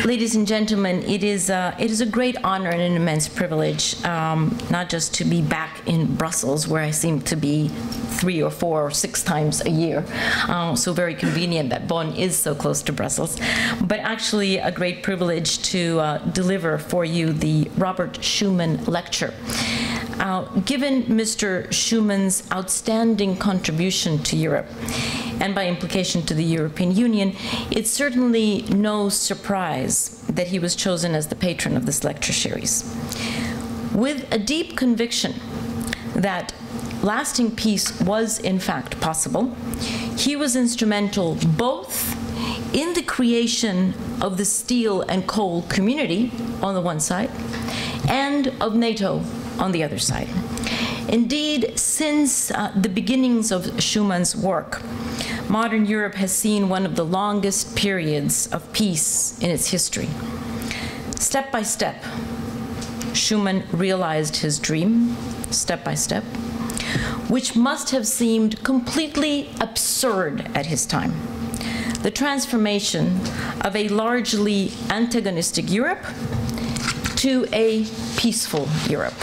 Ladies and gentlemen, it is a great honor and an immense privilege, not just to be back in Brussels, where I seem to be 3 or 4 or 6 times a year, so very convenient that Bonn is so close to Brussels, but actually a great privilege to deliver for you the Robert Schuman Lecture. Given Mr. Schuman's outstanding contribution to Europe, and by implication to the European Union, it's certainly no surprise that he was chosen as the patron of this lecture series. With a deep conviction that lasting peace was in fact possible, he was instrumental both in the creation of the steel and coal community on the one side, and of NATO on the other side. Indeed, since the beginnings of Schuman's work, modern Europe has seen one of the longest periods of peace in its history. Step by step, Schuman realized his dream, step by step, which must have seemed completely absurd at his time. The transformation of a largely antagonistic Europe to a peaceful Europe.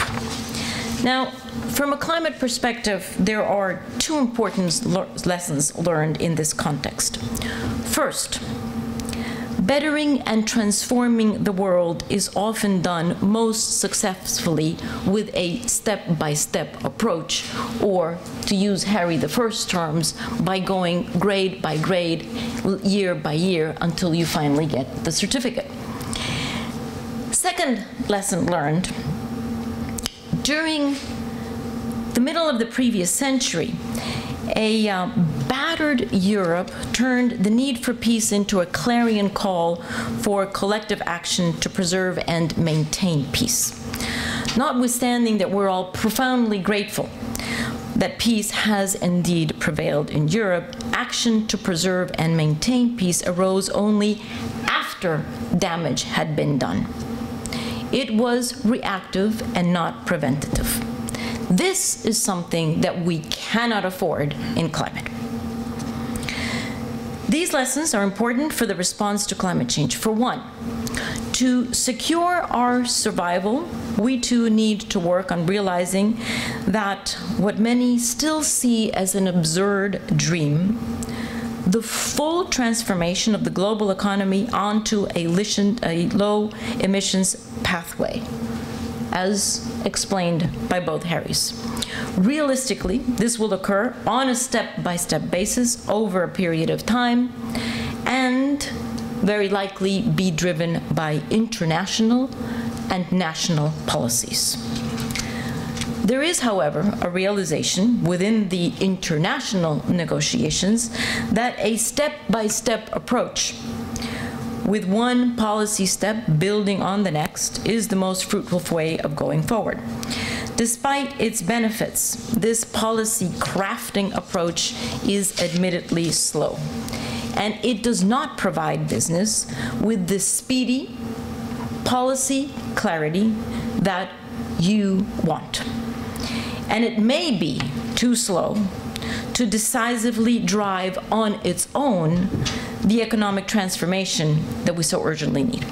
Now, from a climate perspective, there are 2 important lessons learned in this context. First, bettering and transforming the world is often done most successfully with a step-by-step approach, or, to use Harry Verhaar's terms, by going grade by grade, year by year, until you finally get the certificate. Second lesson learned, during the middle of the previous century, a battered Europe turned the need for peace into a clarion call for collective action to preserve and maintain peace. Notwithstanding that we're all profoundly grateful that peace has indeed prevailed in Europe, action to preserve and maintain peace arose only after damage had been done. It was reactive and not preventative. This is something that we cannot afford in climate. These lessons are important for the response to climate change. For one, to secure our survival, we too need to work on realizing that what many still see as an absurd dream, the full transformation of the global economy onto a low emissions pathway, as explained by both Harrys. Realistically, this will occur on a step-by-step basis over a period of time, and very likely be driven by international and national policies. There is, however, a realization within the international negotiations that a step-by-step approach, with one policy step building on the next, is the most fruitful way of going forward. Despite its benefits, this policy crafting approach is admittedly slow, and it does not provide business with the speedy policy clarity that you want. And it may be too slow to decisively drive on its own the economic transformation that we so urgently need.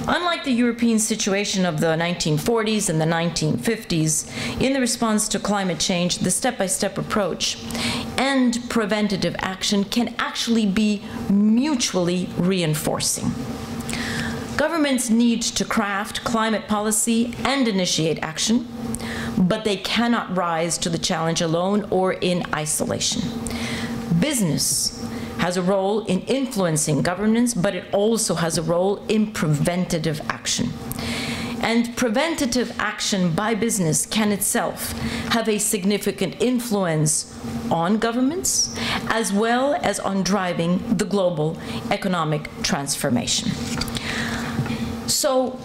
Unlike the European situation of the 1940s and the 1950s, in the response to climate change, the step-by-step approach and preventative action can actually be mutually reinforcing. Governments need to craft climate policy and initiate action, but they cannot rise to the challenge alone or in isolation. Business has a role in influencing governance, but it also has a role in preventative action. And preventative action by business can itself have a significant influence on governments, as well as on driving the global economic transformation. So,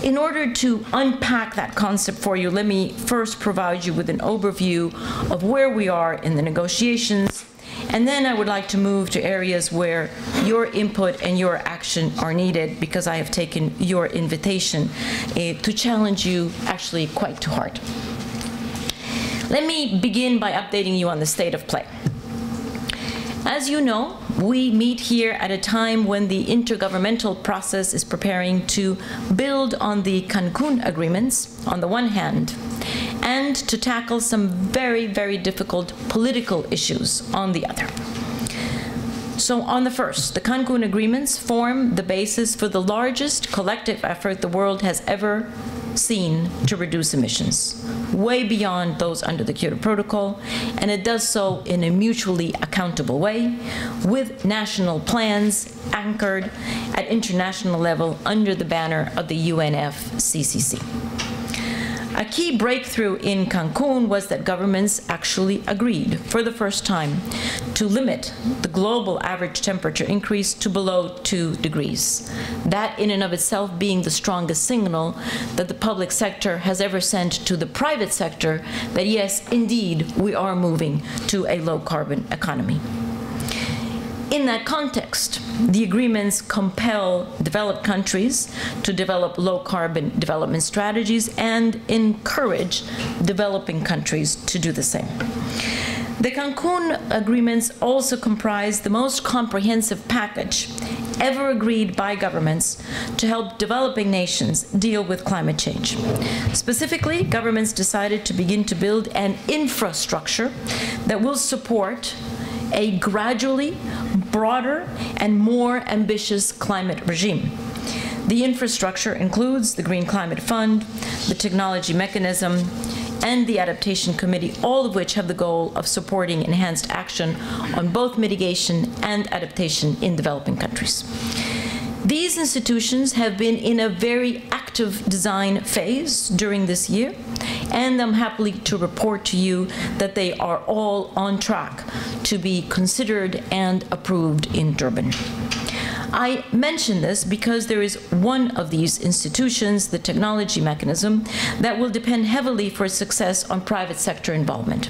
in order to unpack that concept for you, let me first provide you with an overview of where we are in the negotiations, and then I would like to move to areas where your input and your action are needed, because I have taken your invitation to challenge you actually quite to heart. Let me begin by updating you on the state of play. As you know, we meet here at a time when the intergovernmental process is preparing to build on the Cancun agreements, on the one hand, and to tackle some very, very difficult political issues on the other. So on the first, the Cancun agreements form the basis for the largest collective effort the world has ever seen to reduce emissions, way beyond those under the Kyoto Protocol, and it does so in a mutually accountable way, with national plans anchored at international level under the banner of the UNFCCC. A key breakthrough in Cancun was that governments actually agreed, for the first time, to limit the global average temperature increase to below 2 degrees. That in and of itself being the strongest signal that the public sector has ever sent to the private sector that yes, indeed, we are moving to a low-carbon economy. In that context, the agreements compel developed countries to develop low-carbon development strategies and encourage developing countries to do the same. The Cancun agreements also comprise the most comprehensive package ever agreed by governments to help developing nations deal with climate change. Specifically, governments decided to begin to build an infrastructure that will support a gradually broader and more ambitious climate regime. The infrastructure includes the Green Climate Fund, the Technology Mechanism, and the Adaptation Committee, all of which have the goal of supporting enhanced action on both mitigation and adaptation in developing countries. These institutions have been in a very active design phase during this year, and I'm happy to report to you that they are all on track to be considered and approved in Durban. I mention this because there is one of these institutions, the Technology Mechanism, that will depend heavily for success on private sector involvement,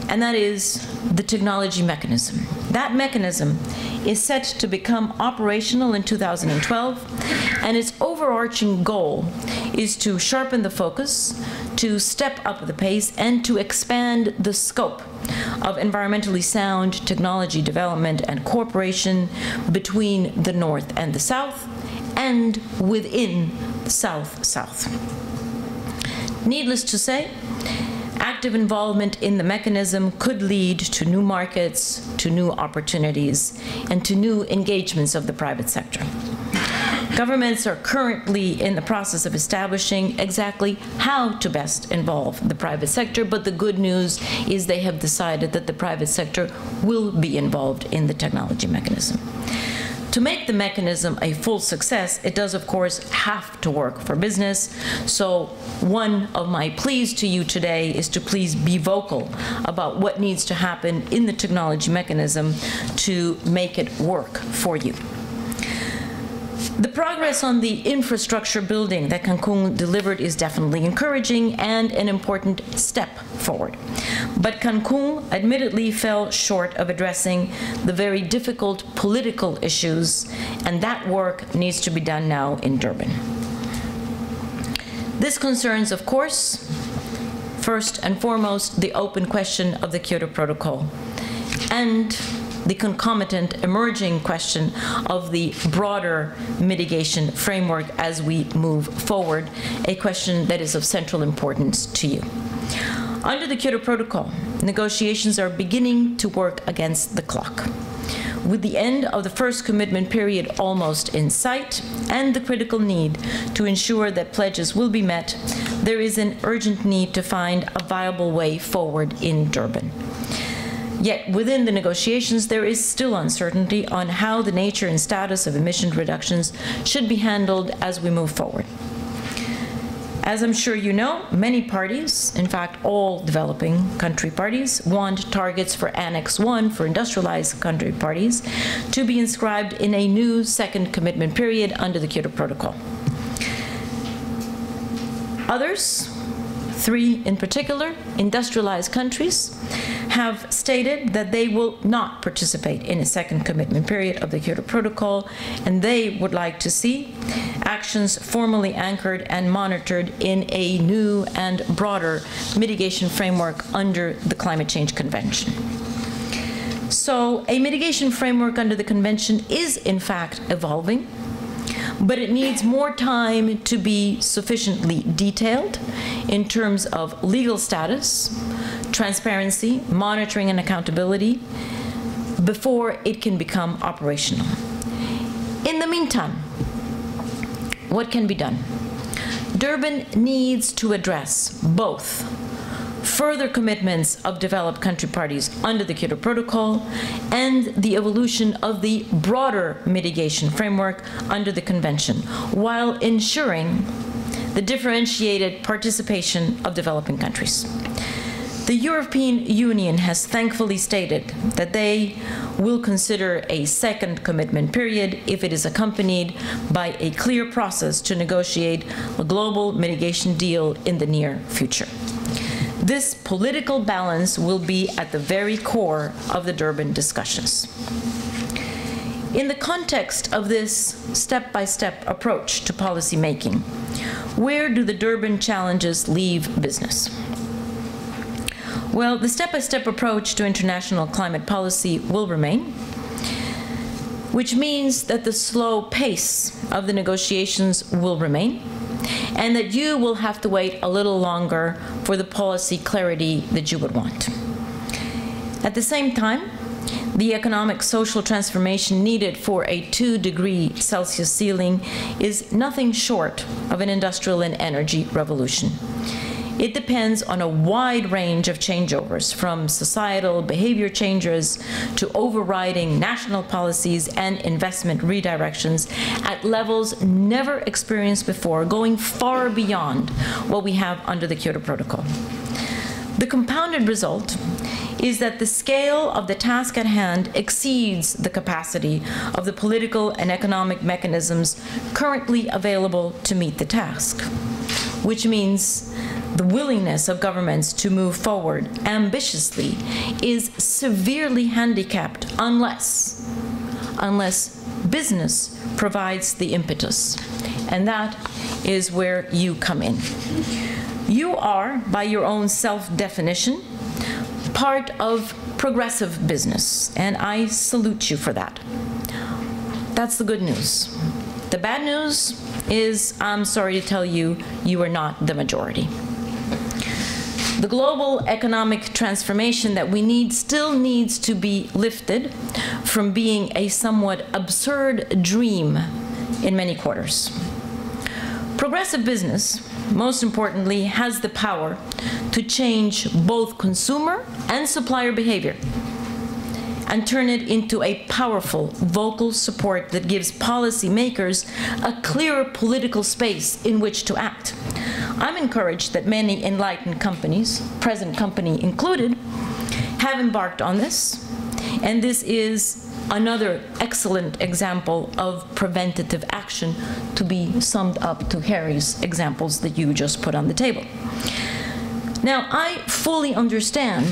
and that is the Technology Mechanism. That mechanism is set to become operational in 2012, and its overarching goal is to sharpen the focus, to step up the pace, and to expand the scope of environmentally sound technology development and cooperation between the North and the South, and within the South-South. Needless to say, active involvement in the mechanism could lead to new markets, to new opportunities, and to new engagements of the private sector. Governments are currently in the process of establishing exactly how to best involve the private sector, but the good news is they have decided that the private sector will be involved in the Technology Mechanism. To make the mechanism a full success, it does, of course, have to work for business. So one of my pleas to you today is to please be vocal about what needs to happen in the Technology Mechanism to make it work for you. The progress on the infrastructure building that Cancun delivered is definitely encouraging and an important step forward. But Cancun admittedly fell short of addressing the very difficult political issues, and that work needs to be done now in Durban. This concerns, of course, first and foremost, the open question of the Kyoto Protocol and the concomitant emerging question of the broader mitigation framework as we move forward, a question that is of central importance to you. Under the Kyoto Protocol, negotiations are beginning to work against the clock. With the end of the first commitment period almost in sight and the critical need to ensure that pledges will be met, there is an urgent need to find a viable way forward in Durban. Yet within the negotiations, there is still uncertainty on how the nature and status of emission reductions should be handled as we move forward. As I'm sure you know, many parties, in fact all developing country parties, want targets for Annex 1 for industrialized country parties to be inscribed in a new second commitment period under the Kyoto Protocol. Others, 3 in particular, industrialized countries, have stated that they will not participate in a second commitment period of the Kyoto Protocol, and they would like to see actions formally anchored and monitored in a new and broader mitigation framework under the Climate Change Convention. So a mitigation framework under the convention is in fact evolving, but it needs more time to be sufficiently detailed in terms of legal status, transparency, monitoring, and accountability before it can become operational. In the meantime, what can be done? Durban needs to address both further commitments of developed country parties under the Kyoto Protocol and the evolution of the broader mitigation framework under the Convention, while ensuring the differentiated participation of developing countries. The European Union has thankfully stated that they will consider a second commitment period if it is accompanied by a clear process to negotiate a global mitigation deal in the near future. This political balance will be at the very core of the Durban discussions. In the context of this step-by-step approach to policy making, where do the Durban challenges leave business? Well, the step-by-step approach to international climate policy will remain, which means that the slow pace of the negotiations will remain, and that you will have to wait a little longer for the policy clarity that you would want. At the same time, the economic social transformation needed for a 2-degree Celsius ceiling is nothing short of an industrial and energy revolution. It depends on a wide range of changeovers, from societal behavior changes to overriding national policies and investment redirections at levels never experienced before, going far beyond what we have under the Kyoto Protocol. The compounded result is that the scale of the task at hand exceeds the capacity of the political and economic mechanisms currently available to meet the task, which means the willingness of governments to move forward ambitiously is severely handicapped unless business provides the impetus. And that is where you come in. You are, by your own self-definition, part of progressive business, and I salute you for that. That's the good news. The bad news is, I'm sorry to tell you, you are not the majority. The global economic transformation that we need still needs to be lifted from being a somewhat absurd dream in many quarters. Progressive business, most importantly, has the power to change both consumer and supplier behavior and turn it into a powerful vocal support that gives policymakers a clearer political space in which to act. I'm encouraged that many enlightened companies, present company included, have embarked on this, and this is another excellent example of preventative action to be summed up to Harry's examples that you just put on the table. Now, I fully understand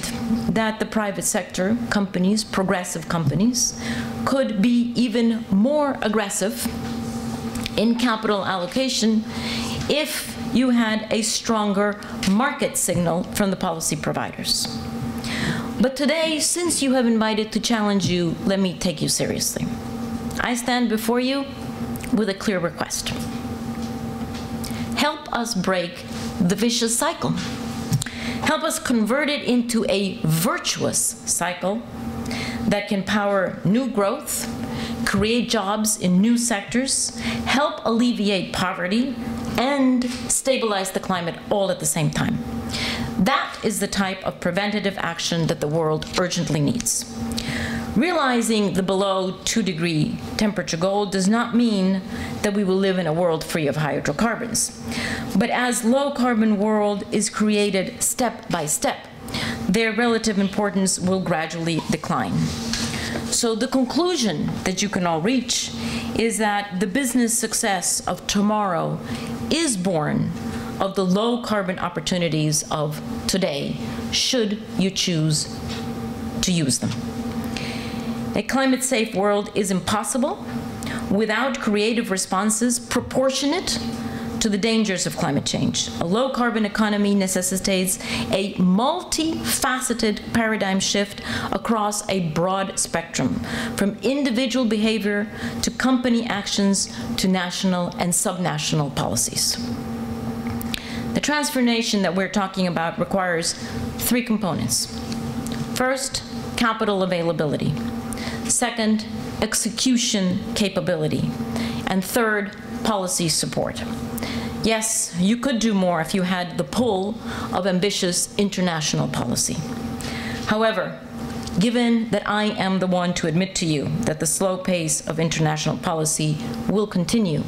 that the private sector companies, progressive companies, could be even more aggressive in capital allocation if you had a stronger market signal from the policy providers. But today, since you have invited to challenge you, let me take you seriously. I stand before you with a clear request. Help us break the vicious cycle. Help us convert it into a virtuous cycle that can power new growth, create jobs in new sectors, help alleviate poverty, and stabilize the climate all at the same time. That is the type of preventative action that the world urgently needs. Realizing the below 2-degree temperature goal does not mean that we will live in a world free of hydrocarbons. But as low-carbon world is created step by step, their relative importance will gradually decline. So the conclusion that you can all reach is that the business success of tomorrow is born of the low-carbon opportunities of today, should you choose to use them. A climate-safe world is impossible without creative responses proportionate to the dangers of climate change. A low-carbon economy necessitates a multifaceted paradigm shift across a broad spectrum, from individual behavior to company actions to national and subnational policies. The transformation that we're talking about requires three components. First, capital availability. Second, execution capability. And third, policy support. Yes, you could do more if you had the pull of ambitious international policy. However, given that I am the one to admit to you that the slow pace of international policy will continue,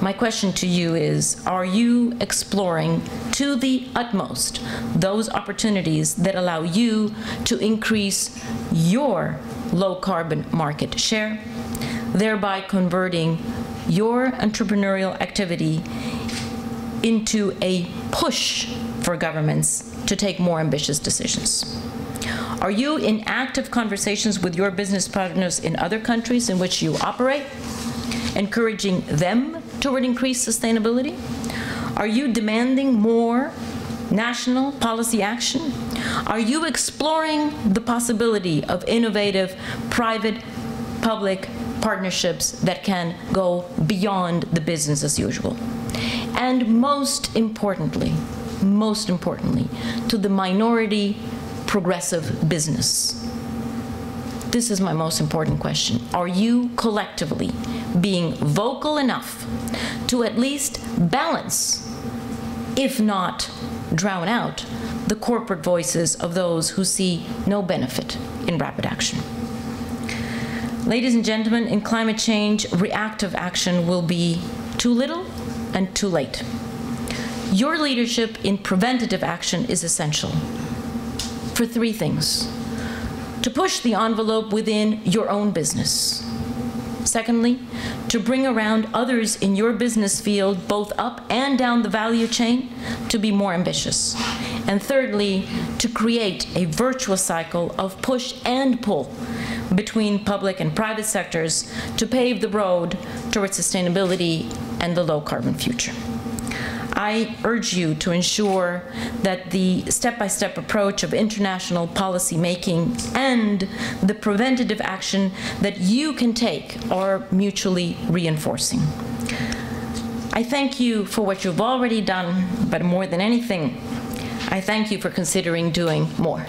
my question to you is, are you exploring to the utmost those opportunities that allow you to increase your low-carbon market share, thereby converting your entrepreneurial activity into a push for governments to take more ambitious decisions? Are you in active conversations with your business partners in other countries in which you operate, encouraging them toward increased sustainability? Are you demanding more national policy action? Are you exploring the possibility of innovative private-public partnerships that can go beyond the business as usual? And most importantly, to the minority progressive business. This is my most important question. Are you collectively being vocal enough to at least balance, if not drown out, the corporate voices of those who see no benefit in rapid action? Ladies and gentlemen, in climate change, reactive action will be too little and too late. Your leadership in preventative action is essential for three things. To push the envelope within your own business. Secondly, to bring around others in your business field, both up and down the value chain, to be more ambitious. And thirdly, to create a virtuous cycle of push and pull between public and private sectors to pave the road towards sustainability and the low-carbon future. I urge you to ensure that the step-by-step approach of international policy making and the preventative action that you can take are mutually reinforcing. I thank you for what you've already done, but more than anything, I thank you for considering doing more.